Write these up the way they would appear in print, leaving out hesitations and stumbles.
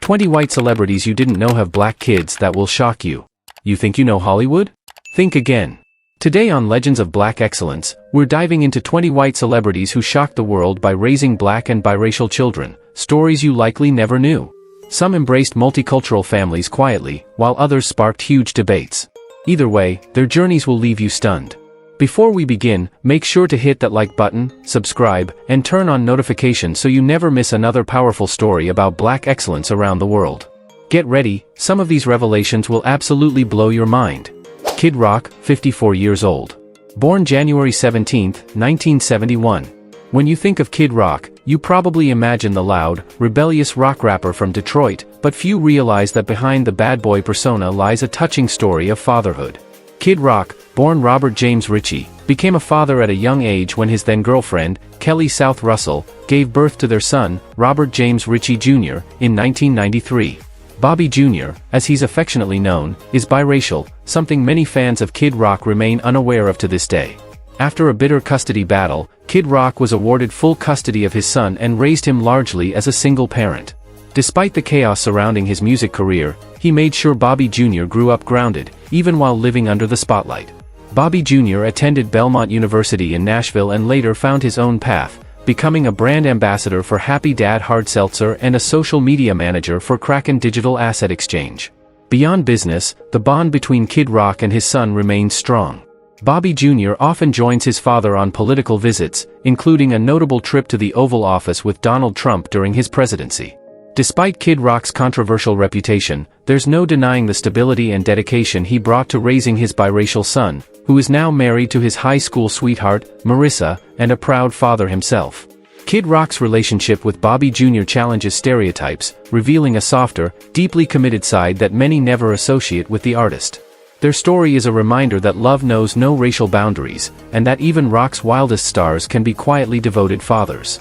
20 white celebrities you didn't know have black kids that will shock you. You think you know Hollywood? Think again. Today on Legends of Black Excellence, we're diving into 20 white celebrities who shocked the world by raising black and biracial children, stories you likely never knew. Some embraced multicultural families quietly, while others sparked huge debates. Either way, their journeys will leave you stunned. Before we begin, make sure to hit that like button, subscribe, and turn on notifications so you never miss another powerful story about black excellence around the world. Get ready, some of these revelations will absolutely blow your mind. Kid Rock, 54 years old. Born January 17, 1971. When you think of Kid Rock, you probably imagine the loud, rebellious rock rapper from Detroit, but few realize that behind the bad boy persona lies a touching story of fatherhood. Kid Rock, born Robert James Ritchie, became a father at a young age when his then-girlfriend, Kelly South Russell, gave birth to their son, Robert James Ritchie Jr., in 1993. Bobby Jr., as he's affectionately known, is biracial, something many fans of Kid Rock remain unaware of to this day. After a bitter custody battle, Kid Rock was awarded full custody of his son and raised him largely as a single parent. Despite the chaos surrounding his music career, he made sure Bobby Jr. grew up grounded, even while living under the spotlight. Bobby Jr. attended Belmont University in Nashville and later found his own path, becoming a brand ambassador for Happy Dad Hard Seltzer and a social media manager for Kraken Digital Asset Exchange. Beyond business, the bond between Kid Rock and his son remains strong. Bobby Jr. often joins his father on political visits, including a notable trip to the Oval Office with Donald Trump during his presidency. Despite Kid Rock's controversial reputation, there's no denying the stability and dedication he brought to raising his biracial son, who is now married to his high school sweetheart, Marissa, and a proud father himself. Kid Rock's relationship with Bobby Jr. challenges stereotypes, revealing a softer, deeply committed side that many never associate with the artist. Their story is a reminder that love knows no racial boundaries, and that even rock's wildest stars can be quietly devoted fathers.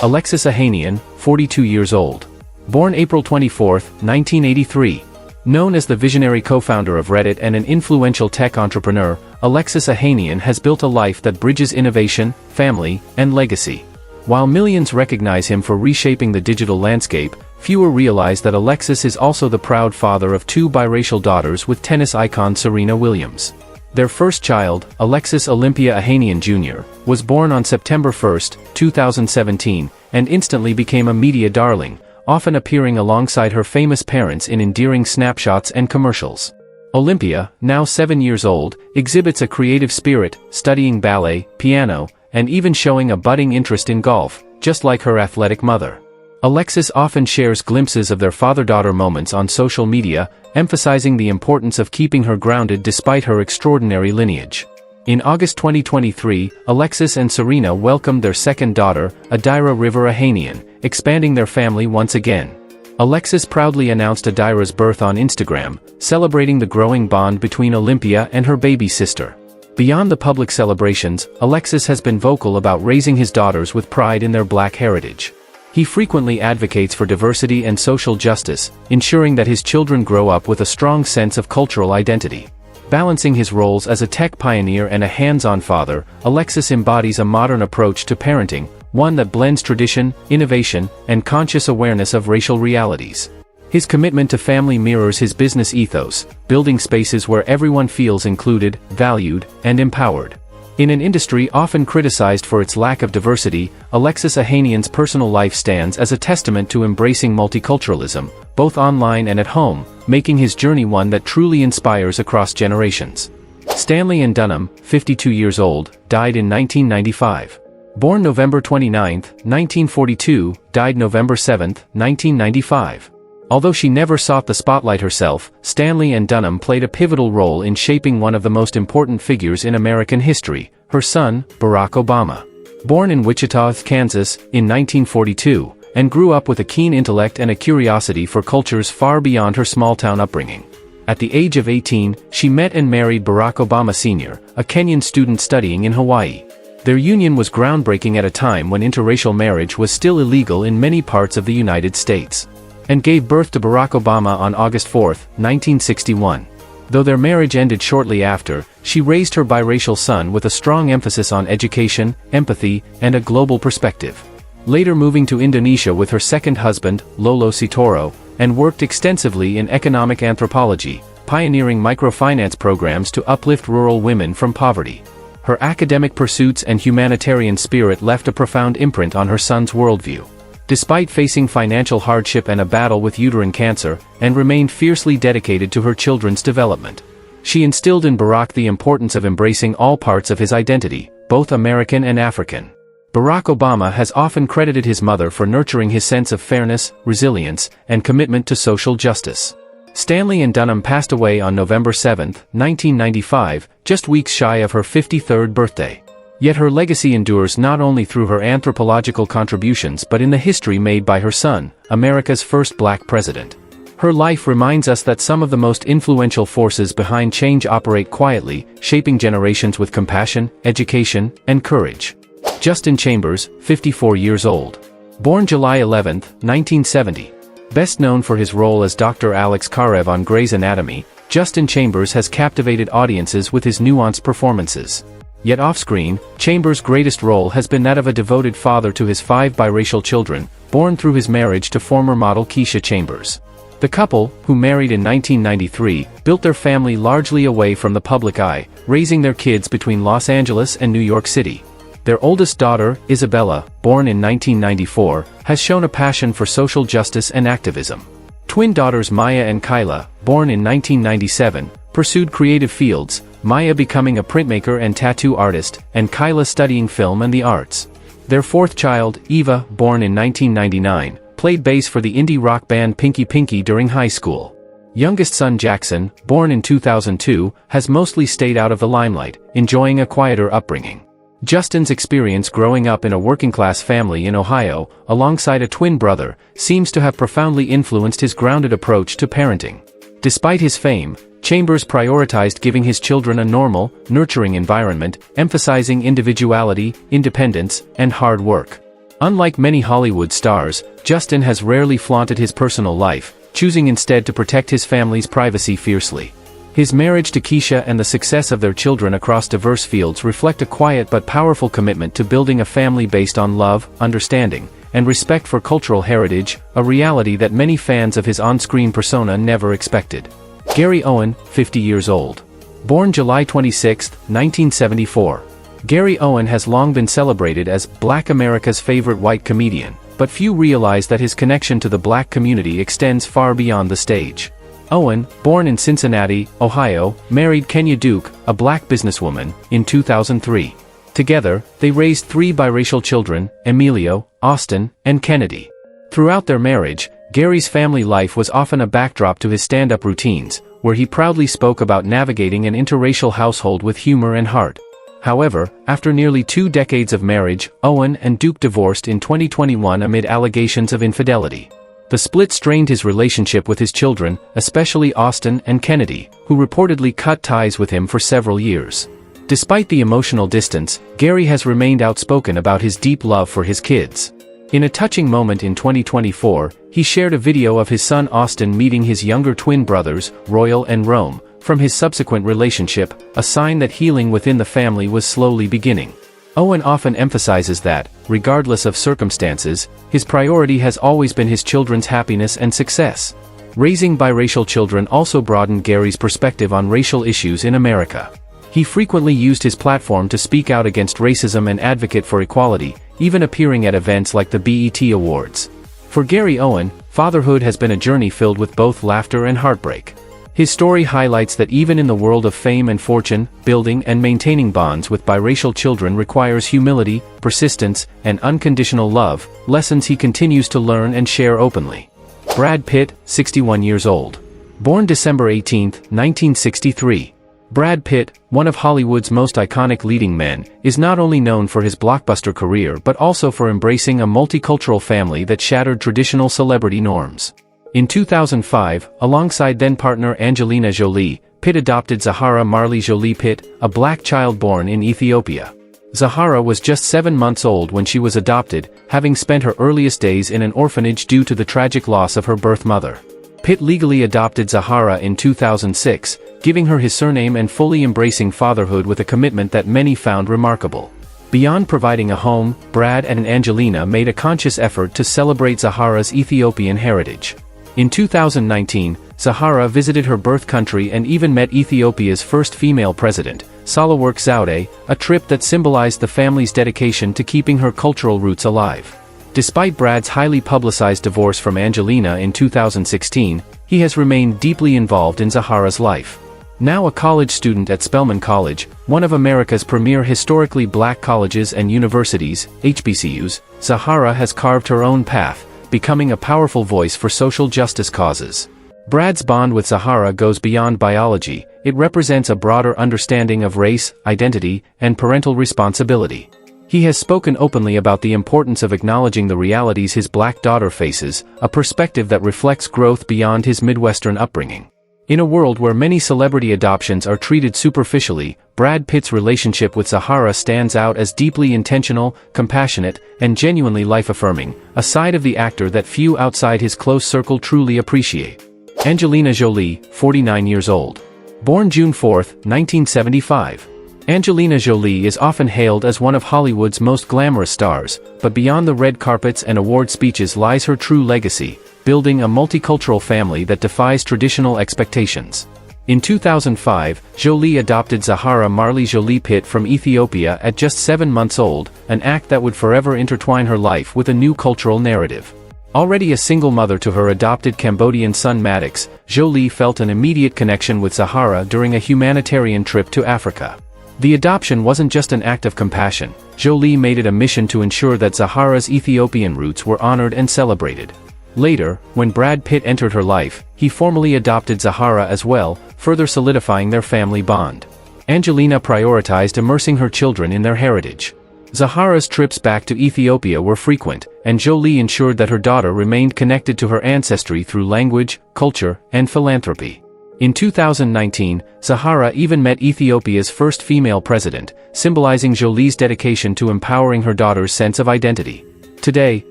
Alexis Ohanian, 42 years old. Born April 24, 1983. Known as the visionary co-founder of Reddit and an influential tech entrepreneur, Alexis Ohanian has built a life that bridges innovation, family, and legacy. While millions recognize him for reshaping the digital landscape, fewer realize that Alexis is also the proud father of two biracial daughters with tennis icon Serena Williams. Their first child, Alexis Olympia Ohanian Jr., was born on September 1, 2017, and instantly became a media darling, often appearing alongside her famous parents in endearing snapshots and commercials. Olympia, now 7 years old, exhibits a creative spirit, studying ballet, piano, and even showing a budding interest in golf, just like her athletic mother. Alexis often shares glimpses of their father-daughter moments on social media, emphasizing the importance of keeping her grounded despite her extraordinary lineage. In August 2023, Alexis and Serena welcomed their second daughter, Adira River Ohanian, expanding their family once again. Alexis proudly announced Adira's birth on Instagram, celebrating the growing bond between Olympia and her baby sister. Beyond the public celebrations, Alexis has been vocal about raising his daughters with pride in their black heritage. He frequently advocates for diversity and social justice, ensuring that his children grow up with a strong sense of cultural identity. Balancing his roles as a tech pioneer and a hands-on father, Alexis embodies a modern approach to parenting, one that blends tradition, innovation, and conscious awareness of racial realities. His commitment to family mirrors his business ethos, building spaces where everyone feels included, valued, and empowered. In an industry often criticized for its lack of diversity, Alexis Ohanian's personal life stands as a testament to embracing multiculturalism, both online and at home, making his journey one that truly inspires across generations. Stanley N. Dunham, 52 years old, died in 1995. Born November 29, 1942, died November 7, 1995. Although she never sought the spotlight herself, Stanley N. Dunham played a pivotal role in shaping one of the most important figures in American history, her son, Barack Obama. Born in Wichita, Kansas, in 1942, and grew up with a keen intellect and a curiosity for cultures far beyond her small-town upbringing. At the age of 18, she met and married Barack Obama Sr., a Kenyan student studying in Hawaii. Their union was groundbreaking at a time when interracial marriage was still illegal in many parts of the United States. And gave birth to Barack Obama on August 4, 1961. Though their marriage ended shortly after, she raised her biracial son with a strong emphasis on education, empathy, and a global perspective. Later moving to Indonesia with her second husband, Lolo Sitoro, and worked extensively in economic anthropology, pioneering microfinance programs to uplift rural women from poverty. Her academic pursuits and humanitarian spirit left a profound imprint on her son's worldview. Despite facing financial hardship and a battle with uterine cancer, Anne remained fiercely dedicated to her children's development. She instilled in Barack the importance of embracing all parts of his identity, both American and African. Barack Obama has often credited his mother for nurturing his sense of fairness, resilience, and commitment to social justice. Stanley Ann Dunham passed away on November 7, 1995, just weeks shy of her 53rd birthday. Yet her legacy endures not only through her anthropological contributions but in the history made by her son, America's first black president. Her life reminds us that some of the most influential forces behind change operate quietly, shaping generations with compassion, education, and courage. Justin Chambers, 54 years old. Born July 11, 1970. Best known for his role as Dr. Alex Karev on Grey's Anatomy, Justin Chambers has captivated audiences with his nuanced performances. Yet off-screen, Chambers' greatest role has been that of a devoted father to his 5 biracial children, born through his marriage to former model Keisha Chambers. The couple, who married in 1993, built their family largely away from the public eye, raising their kids between Los Angeles and New York City. Their oldest daughter, Isabella, born in 1994, has shown a passion for social justice and activism. Twin daughters Maya and Kyla, born in 1997, pursued creative fields, Maya becoming a printmaker and tattoo artist, and Kyla studying film and the arts. Their fourth child, Eva, born in 1999, played bass for the indie rock band Pinky Pinky during high school. Youngest son Jackson, born in 2002, has mostly stayed out of the limelight, enjoying a quieter upbringing. Justin's experience growing up in a working-class family in Ohio, alongside a twin brother, seems to have profoundly influenced his grounded approach to parenting. Despite his fame, Chambers prioritized giving his children a normal, nurturing environment, emphasizing individuality, independence, and hard work. Unlike many Hollywood stars, Justin has rarely flaunted his personal life, choosing instead to protect his family's privacy fiercely. His marriage to Keisha and the success of their children across diverse fields reflect a quiet but powerful commitment to building a family based on love, understanding, and respect for cultural heritage, a reality that many fans of his on-screen persona never expected. Gary Owen, 50 years old. Born July 26, 1974. Gary Owen has long been celebrated as Black America's favorite white comedian, but few realize that his connection to the black community extends far beyond the stage. Owen, born in Cincinnati, Ohio, married Kenya Duke, a black businesswoman, in 2003. Together, they raised 3 biracial children, Emilio, Austin, and Kennedy. Throughout their marriage, Gary's family life was often a backdrop to his stand-up routines, where he proudly spoke about navigating an interracial household with humor and heart. However, after nearly 2 decades of marriage, Owen and Duke divorced in 2021 amid allegations of infidelity. The split strained his relationship with his children, especially Austin and Kennedy, who reportedly cut ties with him for several years. Despite the emotional distance, Gary has remained outspoken about his deep love for his kids. In a touching moment in 2024, he shared a video of his son Austin meeting his younger twin brothers, Royal and Rome, from his subsequent relationship, a sign that healing within the family was slowly beginning. Owen often emphasizes that, regardless of circumstances, his priority has always been his children's happiness and success. Raising biracial children also broadened Gary's perspective on racial issues in America. He frequently used his platform to speak out against racism and advocate for equality, even appearing at events like the BET Awards. For Gary Owen, fatherhood has been a journey filled with both laughter and heartbreak. His story highlights that even in the world of fame and fortune, building and maintaining bonds with biracial children requires humility, persistence, and unconditional love, lessons he continues to learn and share openly. Brad Pitt, 61 years old. Born December 18, 1963. Brad Pitt, one of Hollywood's most iconic leading men, is not only known for his blockbuster career but also for embracing a multicultural family that shattered traditional celebrity norms. In 2005, alongside then-partner Angelina Jolie, Pitt adopted Zahara Marley Jolie Pitt, a black child born in Ethiopia. Zahara was just 7 months old when she was adopted, having spent her earliest days in an orphanage due to the tragic loss of her birth mother. Pitt legally adopted Zahara in 2006, giving her his surname and fully embracing fatherhood with a commitment that many found remarkable. Beyond providing a home, Brad and Angelina made a conscious effort to celebrate Zahara's Ethiopian heritage. In 2019, Zahara visited her birth country and even met Ethiopia's first female president, Sahlawork Zewde, a trip that symbolized the family's dedication to keeping her cultural roots alive. Despite Brad's highly publicized divorce from Angelina in 2016, he has remained deeply involved in Zahara's life. Now a college student at Spelman College, one of America's premier historically black colleges and universities, HBCUs, Zahara has carved her own path, becoming a powerful voice for social justice causes. Brad's bond with Zahara goes beyond biology. It represents a broader understanding of race, identity, and parental responsibility. He has spoken openly about the importance of acknowledging the realities his black daughter faces, a perspective that reflects growth beyond his Midwestern upbringing. In a world where many celebrity adoptions are treated superficially, Brad Pitt's relationship with Zahara stands out as deeply intentional, compassionate, and genuinely life-affirming, a side of the actor that few outside his close circle truly appreciate. Angelina Jolie, 49 years old. Born June 4, 1975. Angelina Jolie is often hailed as one of Hollywood's most glamorous stars, but beyond the red carpets and award speeches lies her true legacy, building a multicultural family that defies traditional expectations. In 2005, Jolie adopted Zahara Marley Jolie Pitt from Ethiopia at just 7 months old, an act that would forever intertwine her life with a new cultural narrative. Already a single mother to her adopted Cambodian son Maddox, Jolie felt an immediate connection with Zahara during a humanitarian trip to Africa. The adoption wasn't just an act of compassion. Jolie made it a mission to ensure that Zahara's Ethiopian roots were honored and celebrated. Later, when Brad Pitt entered her life, he formally adopted Zahara as well, further solidifying their family bond. Angelina prioritized immersing her children in their heritage. Zahara's trips back to Ethiopia were frequent, and Jolie ensured that her daughter remained connected to her ancestry through language, culture, and philanthropy. In 2019, Zahara even met Ethiopia's first female president, symbolizing Jolie's dedication to empowering her daughter's sense of identity. Today,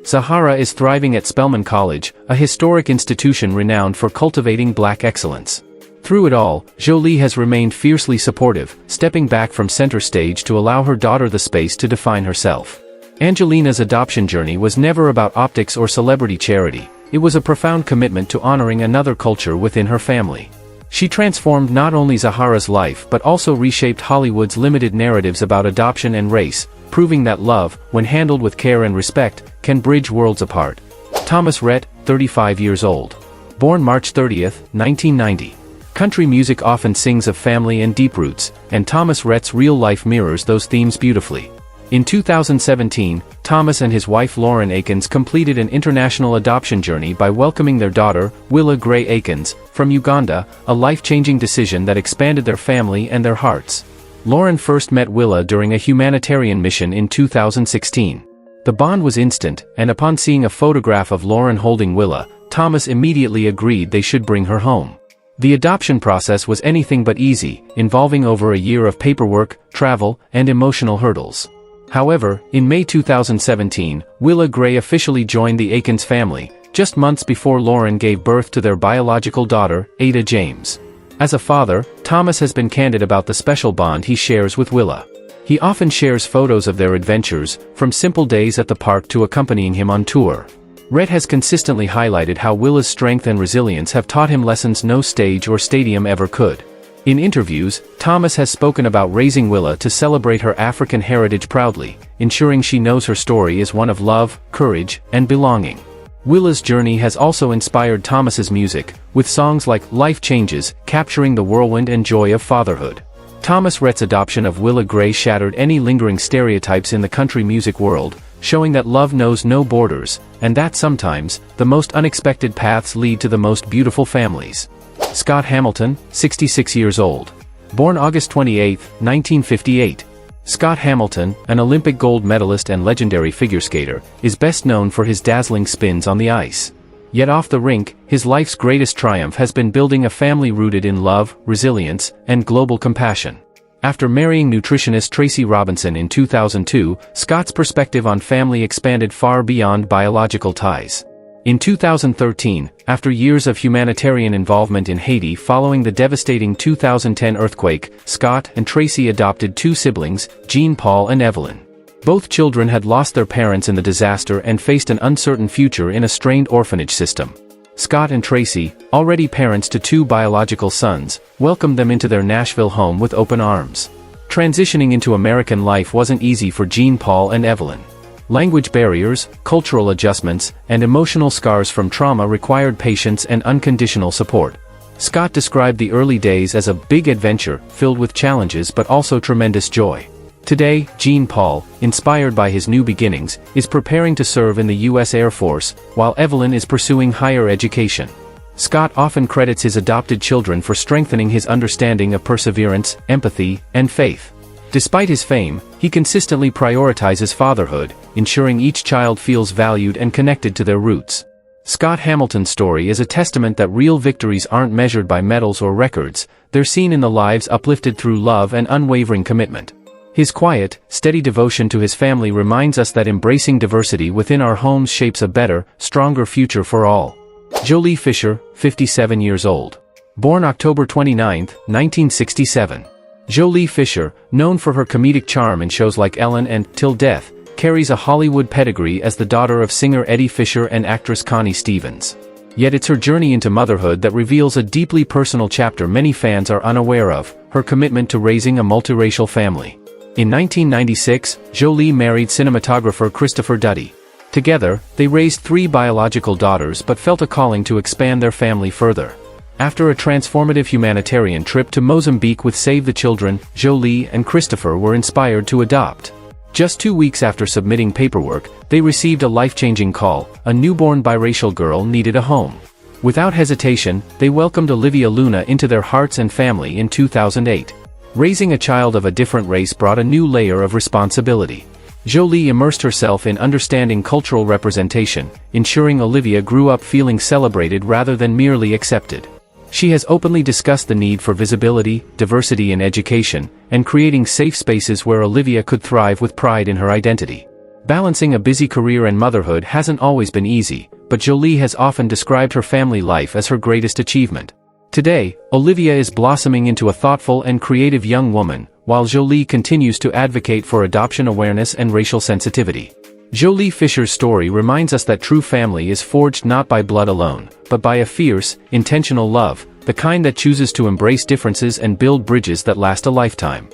Zahara is thriving at Spelman College, a historic institution renowned for cultivating black excellence. Through it all, Jolie has remained fiercely supportive, stepping back from center stage to allow her daughter the space to define herself. Angelina's adoption journey was never about optics or celebrity charity. It was a profound commitment to honoring another culture within her family. She transformed not only Zahara's life but also reshaped Hollywood's limited narratives about adoption and race, proving that love, when handled with care and respect, can bridge worlds apart. Thomas Rhett, 35 years old. Born March 30, 1990. Country music often sings of family and deep roots, and Thomas Rhett's real life mirrors those themes beautifully. In 2017, Thomas and his wife Lauren Akins completed an international adoption journey by welcoming their daughter, Willa Gray Akins, from Uganda, a life-changing decision that expanded their family and their hearts. Lauren first met Willa during a humanitarian mission in 2016. The bond was instant, and upon seeing a photograph of Lauren holding Willa, Thomas immediately agreed they should bring her home. The adoption process was anything but easy, involving over a year of paperwork, travel, and emotional hurdles. However, in May 2017, Willa Gray officially joined the Akins family, just months before Lauren gave birth to their biological daughter, Ada James. As a father, Thomas has been candid about the special bond he shares with Willa. He often shares photos of their adventures, from simple days at the park to accompanying him on tour. Rhett has consistently highlighted how Willa's strength and resilience have taught him lessons no stage or stadium ever could. In interviews, Thomas has spoken about raising Willa to celebrate her African heritage proudly, ensuring she knows her story is one of love, courage, and belonging. Willa's journey has also inspired Thomas's music, with songs like Life Changes capturing the whirlwind and joy of fatherhood. Thomas Rhett's adoption of Willa Gray shattered any lingering stereotypes in the country music world, showing that love knows no borders, and that sometimes, the most unexpected paths lead to the most beautiful families. Scott Hamilton, 66 years old. Born August 28, 1958. Scott Hamilton, an Olympic gold medalist and legendary figure skater, is best known for his dazzling spins on the ice. Yet off the rink, his life's greatest triumph has been building a family rooted in love, resilience, and global compassion. After marrying nutritionist Tracy Robinson in 2002, Scott's perspective on family expanded far beyond biological ties. In 2013, after years of humanitarian involvement in Haiti following the devastating 2010 earthquake, Scott and Tracy adopted two siblings, Jean Paul and Evelyn. Both children had lost their parents in the disaster and faced an uncertain future in a strained orphanage system. Scott and Tracy, already parents to 2 biological sons, welcomed them into their Nashville home with open arms. Transitioning into American life wasn't easy for Jean Paul and Evelyn. Language barriers, cultural adjustments, and emotional scars from trauma required patience and unconditional support. Scott described the early days as a big adventure, filled with challenges but also tremendous joy. Today, Jean Paul, inspired by his new beginnings, is preparing to serve in the U.S. Air Force, while Evelyn is pursuing higher education. Scott often credits his adopted children for strengthening his understanding of perseverance, empathy, and faith. Despite his fame, he consistently prioritizes fatherhood, ensuring each child feels valued and connected to their roots. Scott Hamilton's story is a testament that real victories aren't measured by medals or records, they're seen in the lives uplifted through love and unwavering commitment. His quiet, steady devotion to his family reminds us that embracing diversity within our homes shapes a better, stronger future for all. Joely Fisher, 57 years old. Born October 29, 1967. Joely Fisher, known for her comedic charm in shows like Ellen and Till Death, carries a Hollywood pedigree as the daughter of singer Eddie Fisher and actress Connie Stevens. Yet it's her journey into motherhood that reveals a deeply personal chapter many fans are unaware of, her commitment to raising a multiracial family. In 1996, Joely married cinematographer Christopher Duddy. Together, they raised 3 biological daughters but felt a calling to expand their family further. After a transformative humanitarian trip to Mozambique with Save the Children, Joely and Christopher were inspired to adopt. Just 2 weeks after submitting paperwork, they received a life-changing call: a newborn biracial girl needed a home. Without hesitation, they welcomed Olivia Luna into their hearts and family in 2008. Raising a child of a different race brought a new layer of responsibility. Joely immersed herself in understanding cultural representation, ensuring Olivia grew up feeling celebrated rather than merely accepted. She has openly discussed the need for visibility, diversity in education, and creating safe spaces where Olivia could thrive with pride in her identity. Balancing a busy career and motherhood hasn't always been easy, but Joely has often described her family life as her greatest achievement. Today, Olivia is blossoming into a thoughtful and creative young woman, while Joely continues to advocate for adoption awareness and racial sensitivity. Joely Fisher's story reminds us that true family is forged not by blood alone, but by a fierce, intentional love, the kind that chooses to embrace differences and build bridges that last a lifetime.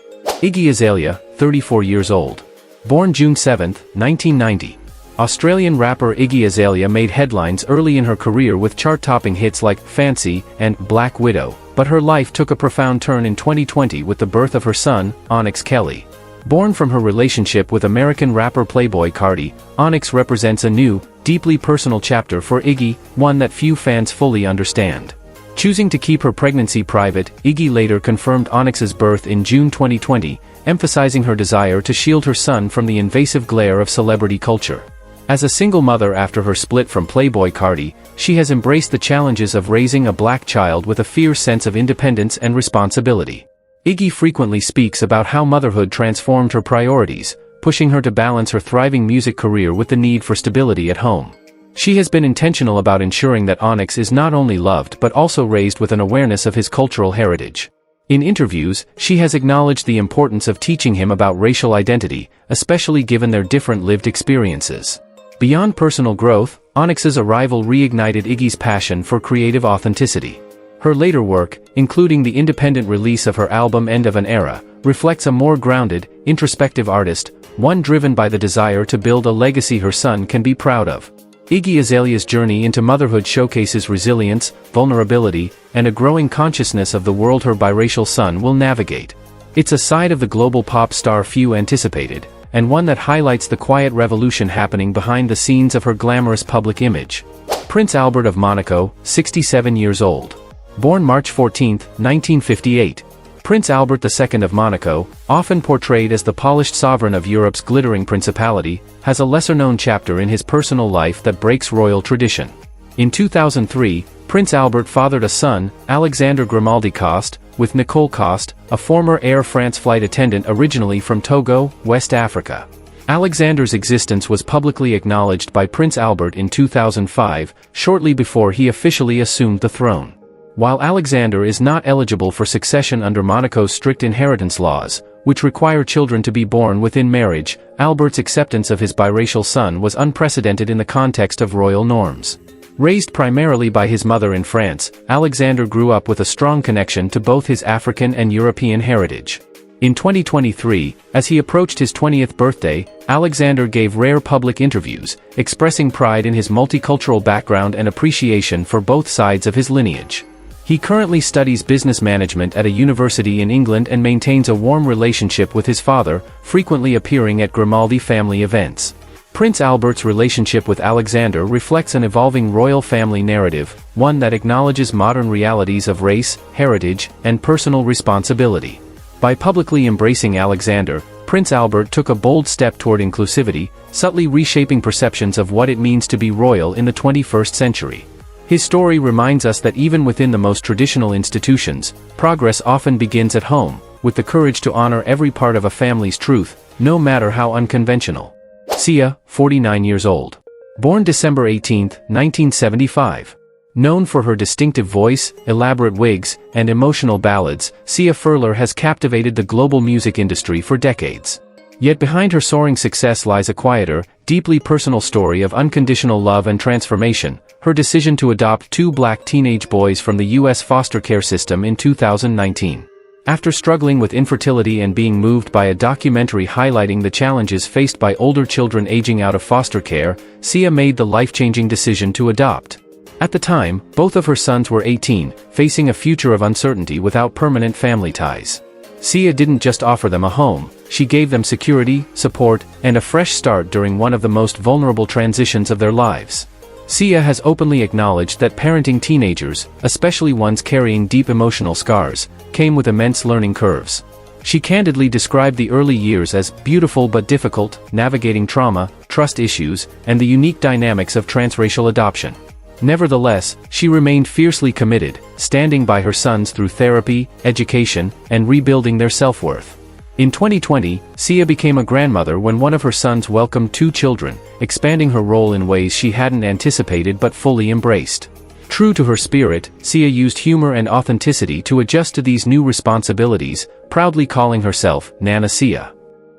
Iggy Azalea, 34 years old. Born June 7, 1990. Australian rapper Iggy Azalea made headlines early in her career with chart-topping hits like Fancy and Black Widow, but her life took a profound turn in 2020 with the birth of her son, Onyx Kelly. Born from her relationship with American rapper Playboi Carti, Onyx represents a new, deeply personal chapter for Iggy, one that few fans fully understand. Choosing to keep her pregnancy private, Iggy later confirmed Onyx's birth in June 2020, emphasizing her desire to shield her son from the invasive glare of celebrity culture. As a single mother after her split from Playboi Carti, she has embraced the challenges of raising a black child with a fierce sense of independence and responsibility. Iggy frequently speaks about how motherhood transformed her priorities, pushing her to balance her thriving music career with the need for stability at home. She has been intentional about ensuring that Onyx is not only loved but also raised with an awareness of his cultural heritage. In interviews, she has acknowledged the importance of teaching him about racial identity, especially given their different lived experiences. Beyond personal growth, Onyx's arrival reignited Iggy's passion for creative authenticity. Her later work, including the independent release of her album End of an Era, reflects a more grounded, introspective artist, one driven by the desire to build a legacy her son can be proud of. Iggy Azalea's journey into motherhood showcases resilience, vulnerability, and a growing consciousness of the world her biracial son will navigate. It's a side of the global pop star few anticipated, and one that highlights the quiet revolution happening behind the scenes of her glamorous public image. Prince Albert of Monaco, 67 years old. Born March 14, 1958. Prince Albert II of Monaco, often portrayed as the polished sovereign of Europe's glittering principality, has a lesser-known chapter in his personal life that breaks royal tradition. In 2003, Prince Albert fathered a son, Alexander Grimaldi Coste, with Nicole Coste, a former Air France flight attendant originally from Togo, West Africa. Alexander's existence was publicly acknowledged by Prince Albert in 2005, shortly before he officially assumed the throne. While Alexander is not eligible for succession under Monaco's strict inheritance laws, which require children to be born within marriage, Albert's acceptance of his biracial son was unprecedented in the context of royal norms. Raised primarily by his mother in France, Alexander grew up with a strong connection to both his African and European heritage. In 2023, as he approached his 20th birthday, Alexander gave rare public interviews, expressing pride in his multicultural background and appreciation for both sides of his lineage. He currently studies business management at a university in England and maintains a warm relationship with his father, frequently appearing at Grimaldi family events. Prince Albert's relationship with Alexander reflects an evolving royal family narrative, one that acknowledges modern realities of race, heritage, and personal responsibility. By publicly embracing Alexander, Prince Albert took a bold step toward inclusivity, subtly reshaping perceptions of what it means to be royal in the 21st century. His story reminds us that even within the most traditional institutions, progress often begins at home, with the courage to honor every part of a family's truth, no matter how unconventional. Sia, 49 years old. Born December 18, 1975. Known for her distinctive voice, elaborate wigs, and emotional ballads, Sia Furler has captivated the global music industry for decades. Yet behind her soaring success lies a quieter, deeply personal story of unconditional love and transformation, her decision to adopt two black teenage boys from the U.S. foster care system in 2019. After struggling with infertility and being moved by a documentary highlighting the challenges faced by older children aging out of foster care, Sia made the life-changing decision to adopt. At the time, both of her sons were 18, facing a future of uncertainty without permanent family ties. Sia didn't just offer them a home, she gave them security, support, and a fresh start during one of the most vulnerable transitions of their lives. Sia has openly acknowledged that parenting teenagers, especially ones carrying deep emotional scars, came with immense learning curves. She candidly described the early years as beautiful but difficult, navigating trauma, trust issues, and the unique dynamics of transracial adoption. Nevertheless, she remained fiercely committed, standing by her sons through therapy, education, and rebuilding their self-worth. In 2020, Sia became a grandmother when one of her sons welcomed two children, expanding her role in ways she hadn't anticipated but fully embraced. True to her spirit, Sia used humor and authenticity to adjust to these new responsibilities, proudly calling herself Nana Sia.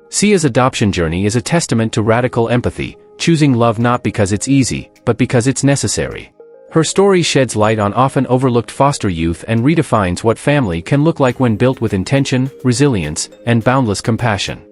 Sia's adoption journey is a testament to radical empathy, choosing love not because it's easy, but because it's necessary. Her story sheds light on often overlooked foster youth and redefines what family can look like when built with intention, resilience, and boundless compassion.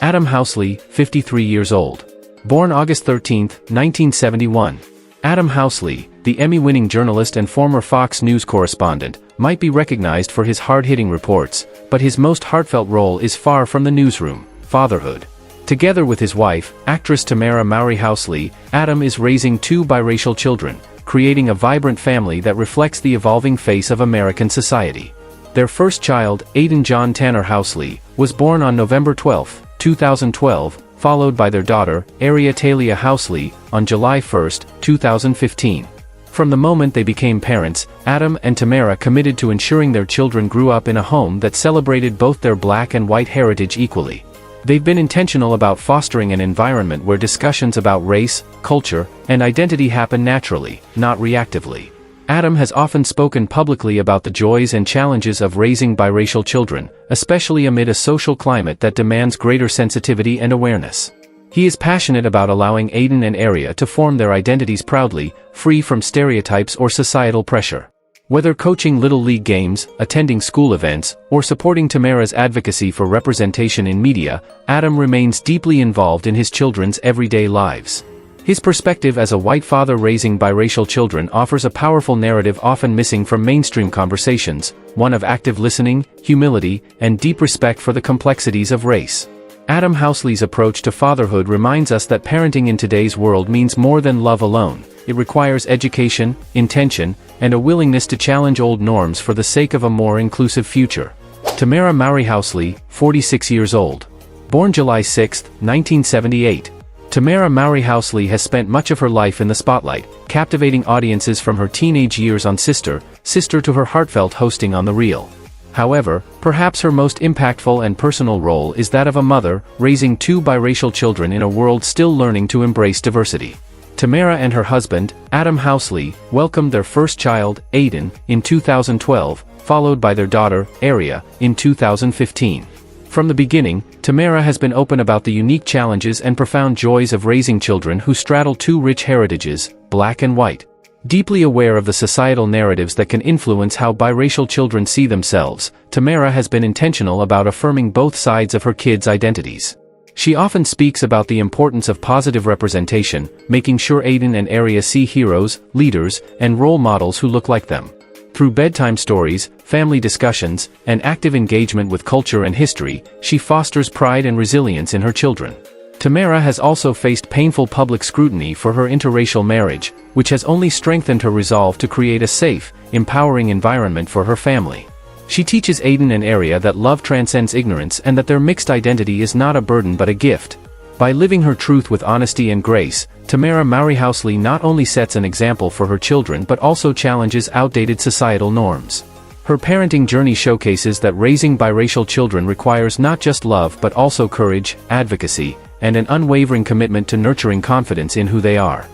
Adam Housley, 53 years old. Born August 13, 1971. Adam Housley, the Emmy-winning journalist and former Fox News correspondent, might be recognized for his hard-hitting reports, but his most heartfelt role is far from the newsroom: fatherhood. Together with his wife, actress Tamara Mowry Housley, Adam is raising two biracial children, creating a vibrant family that reflects the evolving face of American society. Their first child, Aiden John Tanner Housley, was born on November 12, 2012, followed by their daughter, Aria Talia Housley, on July 1, 2015. From the moment they became parents, Adam and Tamara committed to ensuring their children grew up in a home that celebrated both their black and white heritage equally. They've been intentional about fostering an environment where discussions about race, culture, and identity happen naturally, not reactively. Adam has often spoken publicly about the joys and challenges of raising biracial children, especially amid a social climate that demands greater sensitivity and awareness. He is passionate about allowing Aiden and Aria to form their identities proudly, free from stereotypes or societal pressure. Whether coaching Little League games, attending school events, or supporting Tamara's advocacy for representation in media, Adam remains deeply involved in his children's everyday lives. His perspective as a white father raising biracial children offers a powerful narrative often missing from mainstream conversations, one of active listening, humility, and deep respect for the complexities of race. Adam Housley's approach to fatherhood reminds us that parenting in today's world means more than love alone. It requires education, intention, and a willingness to challenge old norms for the sake of a more inclusive future. Tamara Mowry Housley, 46 years old. Born July 6, 1978. Tamara Mowry Housley has spent much of her life in the spotlight, captivating audiences from her teenage years on Sister to her heartfelt hosting on The Real. However, perhaps her most impactful and personal role is that of a mother, raising two biracial children in a world still learning to embrace diversity. Tamara and her husband, Adam Housley, welcomed their first child, Aiden, in 2012, followed by their daughter, Aria, in 2015. From the beginning, Tamara has been open about the unique challenges and profound joys of raising children who straddle two rich heritages, black and white. Deeply aware of the societal narratives that can influence how biracial children see themselves, Tamara has been intentional about affirming both sides of her kids' identities. She often speaks about the importance of positive representation, making sure Aiden and Aria see heroes, leaders, and role models who look like them. Through bedtime stories, family discussions, and active engagement with culture and history, she fosters pride and resilience in her children. Tamara has also faced painful public scrutiny for her interracial marriage, which has only strengthened her resolve to create a safe, empowering environment for her family. She teaches Aiden and Aria that love transcends ignorance and that their mixed identity is not a burden but a gift. By living her truth with honesty and grace, Tamara Mowry-Housley not only sets an example for her children but also challenges outdated societal norms. Her parenting journey showcases that raising biracial children requires not just love but also courage, advocacy, and an unwavering commitment to nurturing confidence in who they are.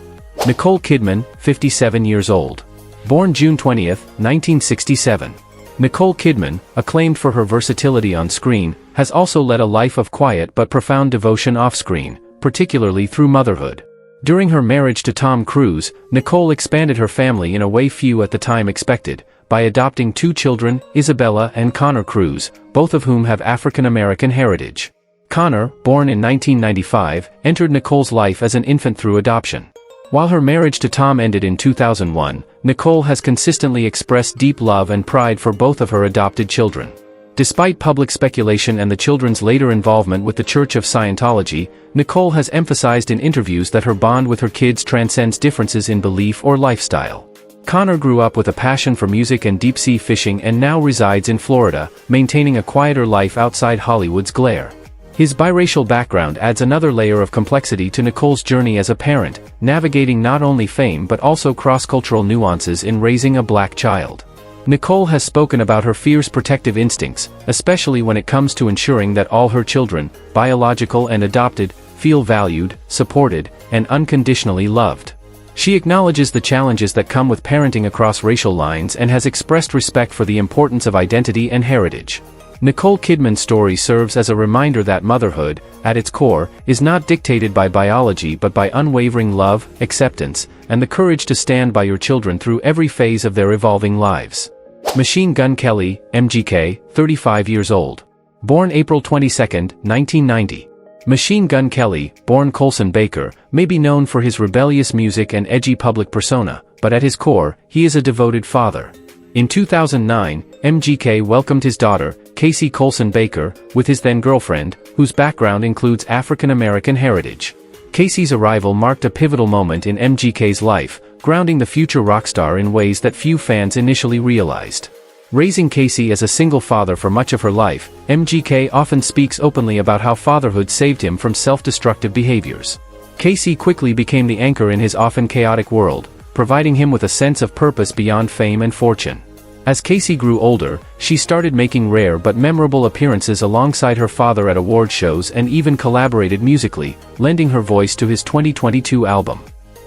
Nicole Kidman, 57 years old. Born June 20, 1967. Nicole Kidman, acclaimed for her versatility on screen, has also led a life of quiet but profound devotion off-screen, particularly through motherhood. During her marriage to Tom Cruise, Nicole expanded her family in a way few at the time expected, by adopting 2 children, Isabella and Connor Cruise, both of whom have African-American heritage. Connor, born in 1995, entered Nicole's life as an infant through adoption. While her marriage to Tom ended in 2001, Nicole has consistently expressed deep love and pride for both of her adopted children. Despite public speculation and the children's later involvement with the Church of Scientology, Nicole has emphasized in interviews that her bond with her kids transcends differences in belief or lifestyle. Connor grew up with a passion for music and deep-sea fishing and now resides in Florida, maintaining a quieter life outside Hollywood's glare. His biracial background adds another layer of complexity to Nicole's journey as a parent, navigating not only fame but also cross-cultural nuances in raising a black child. Nicole has spoken about her fierce protective instincts, especially when it comes to ensuring that all her children, biological and adopted, feel valued, supported, and unconditionally loved. She acknowledges the challenges that come with parenting across racial lines and has expressed respect for the importance of identity and heritage. Nicole Kidman's story serves as a reminder that motherhood, at its core, is not dictated by biology but by unwavering love, acceptance, and the courage to stand by your children through every phase of their evolving lives. Machine Gun Kelly, MGK, 35 years old. Born April 22, 1990. Machine Gun Kelly, born Colson Baker, may be known for his rebellious music and edgy public persona, but at his core, he is a devoted father. In 2009, MGK welcomed his daughter, Casey Colson Baker, with his then-girlfriend, whose background includes African-American heritage. Casey's arrival marked a pivotal moment in MGK's life, grounding the future rock star in ways that few fans initially realized. Raising Casey as a single father for much of her life, MGK often speaks openly about how fatherhood saved him from self-destructive behaviors. Casey quickly became the anchor in his often chaotic world, providing him with a sense of purpose beyond fame and fortune. As Casey grew older, she started making rare but memorable appearances alongside her father at award shows and even collaborated musically, lending her voice to his 2022 album.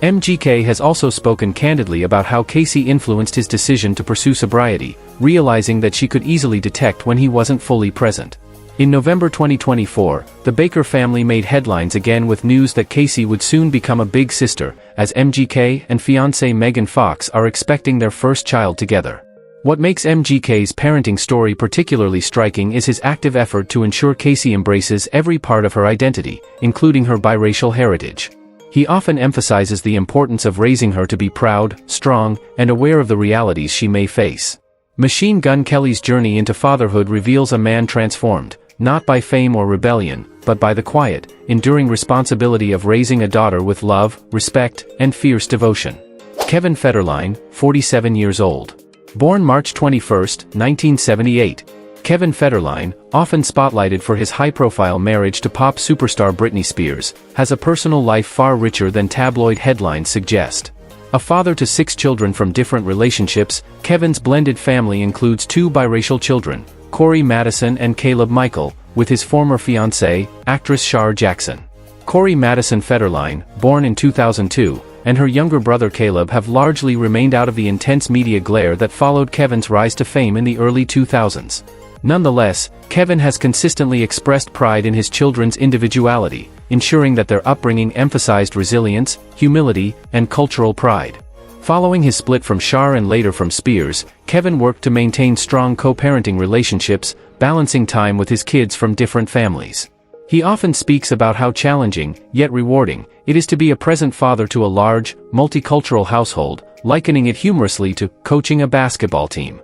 MGK has also spoken candidly about how Casey influenced his decision to pursue sobriety, realizing that she could easily detect when he wasn't fully present. In November 2024, the Baker family made headlines again with news that Casey would soon become a big sister, as MGK and fiancée Megan Fox are expecting their first child together. What makes MGK's parenting story particularly striking is his active effort to ensure Casey embraces every part of her identity, including her biracial heritage. He often emphasizes the importance of raising her to be proud, strong, and aware of the realities she may face. Machine Gun Kelly's journey into fatherhood reveals a man transformed, not by fame or rebellion, but by the quiet, enduring responsibility of raising a daughter with love, respect, and fierce devotion. Kevin Federline, 47 years old. Born March 21, 1978. Kevin Federline, often spotlighted for his high-profile marriage to pop superstar Britney Spears, has a personal life far richer than tabloid headlines suggest. A father to 6 children from different relationships, Kevin's blended family includes 2 biracial children, Corey Madison and Caleb Michael, with his former fiancée, actress Shar Jackson. Corey Madison Federline, born in 2002, and her younger brother Caleb have largely remained out of the intense media glare that followed Kevin's rise to fame in the early 2000s. Nonetheless, Kevin has consistently expressed pride in his children's individuality, ensuring that their upbringing emphasized resilience, humility, and cultural pride. Following his split from Shar and later from Spears, Kevin worked to maintain strong co-parenting relationships, balancing time with his kids from different families. He often speaks about how challenging, yet rewarding, it is to be a present father to a large, multicultural household, likening it humorously to coaching a basketball team.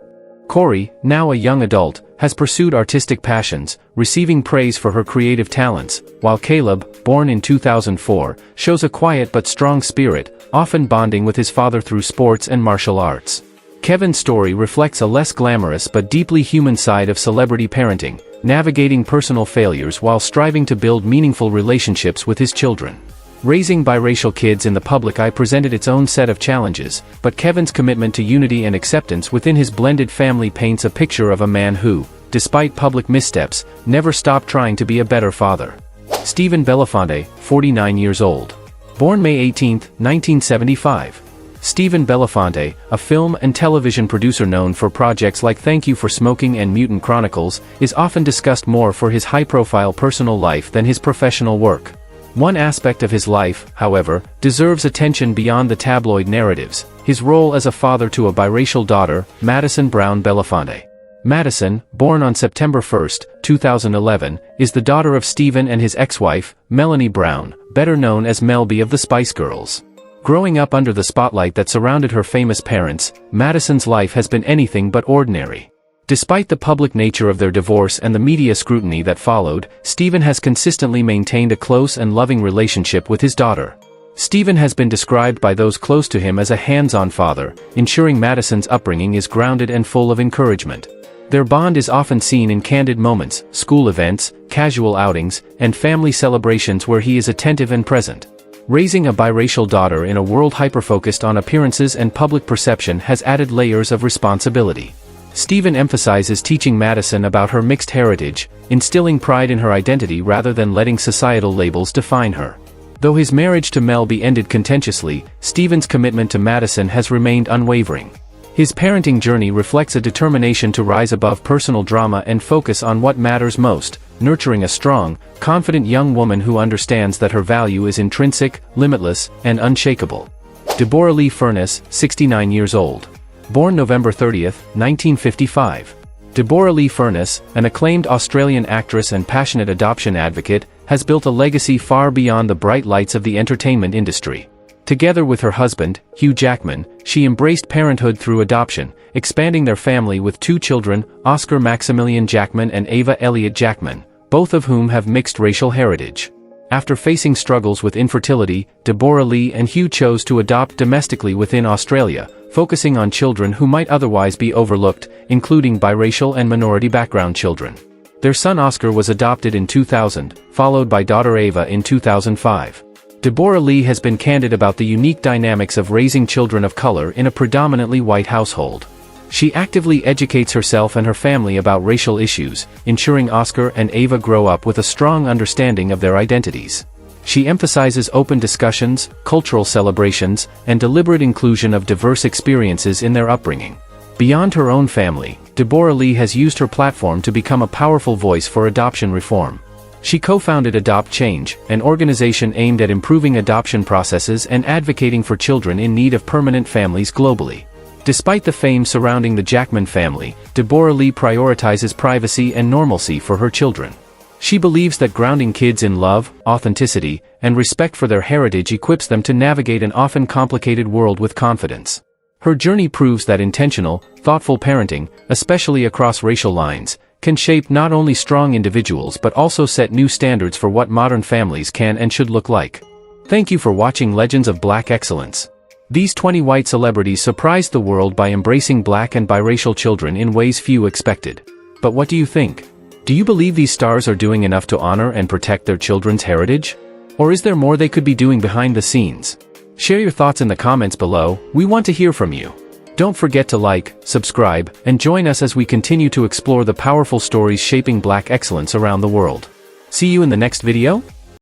Corey, now a young adult, has pursued artistic passions, receiving praise for her creative talents, while Caleb, born in 2004, shows a quiet but strong spirit, often bonding with his father through sports and martial arts. Kevin's story reflects a less glamorous but deeply human side of celebrity parenting, navigating personal failures while striving to build meaningful relationships with his children. Raising biracial kids in the public eye presented its own set of challenges, but Kevin's commitment to unity and acceptance within his blended family paints a picture of a man who, despite public missteps, never stopped trying to be a better father. Stephen Belafonte, 49 years old. Born May 18, 1975. Stephen Belafonte, a film and television producer known for projects like Thank You for Smoking and Mutant Chronicles, is often discussed more for his high-profile personal life than his professional work. One aspect of his life, however, deserves attention beyond the tabloid narratives: his role as a father to a biracial daughter, Madison Brown Belafonte. Madison, born on September 1, 2011, is the daughter of Stephen and his ex-wife, Melanie Brown, better known as Mel B of the Spice Girls. Growing up under the spotlight that surrounded her famous parents, Madison's life has been anything but ordinary. Despite the public nature of their divorce and the media scrutiny that followed, Stephen has consistently maintained a close and loving relationship with his daughter. Stephen has been described by those close to him as a hands-on father, ensuring Madison's upbringing is grounded and full of encouragement. Their bond is often seen in candid moments, school events, casual outings, and family celebrations where he is attentive and present. Raising a biracial daughter in a world hyper-focused on appearances and public perception has added layers of responsibility. Stephen emphasizes teaching Madison about her mixed heritage, instilling pride in her identity rather than letting societal labels define her. Though his marriage to Mel B ended contentiously, Stephen's commitment to Madison has remained unwavering. His parenting journey reflects a determination to rise above personal drama and focus on what matters most, nurturing a strong, confident young woman who understands that her value is intrinsic, limitless, and unshakable. Deborah Lee Furness, 69 years old. Born November 30, 1955. Deborah Lee Furness, an acclaimed Australian actress and passionate adoption advocate, has built a legacy far beyond the bright lights of the entertainment industry. Together with her husband, Hugh Jackman, she embraced parenthood through adoption, expanding their family with 2 children, Oscar Maximilian Jackman and Ava Elliott Jackman, both of whom have mixed racial heritage. After facing struggles with infertility, Deborah Lee and Hugh chose to adopt domestically within Australia, focusing on children who might otherwise be overlooked, including biracial and minority background children. Their son Oscar was adopted in 2000, followed by daughter Ava in 2005. Deborah Lee has been candid about the unique dynamics of raising children of color in a predominantly white household. She actively educates herself and her family about racial issues, ensuring Oscar and Ava grow up with a strong understanding of their identities. She emphasizes open discussions, cultural celebrations, and deliberate inclusion of diverse experiences in their upbringing. Beyond her own family, Deborah Lee has used her platform to become a powerful voice for adoption reform. She co-founded Adopt Change, an organization aimed at improving adoption processes and advocating for children in need of permanent families globally. Despite the fame surrounding the Jackman family, Deborah Lee prioritizes privacy and normalcy for her children. She believes that grounding kids in love, authenticity, and respect for their heritage equips them to navigate an often complicated world with confidence. Her journey proves that intentional, thoughtful parenting, especially across racial lines, can shape not only strong individuals but also set new standards for what modern families can and should look like. Thank you for watching Legends of Black Excellence. These 20 white celebrities surprised the world by embracing black and biracial children in ways few expected. But what do you think? Do you believe these stars are doing enough to honor and protect their children's heritage? Or is there more they could be doing behind the scenes? Share your thoughts in the comments below. We want to hear from you. Don't forget to like, subscribe, and join us as we continue to explore the powerful stories shaping Black excellence around the world. See you in the next video.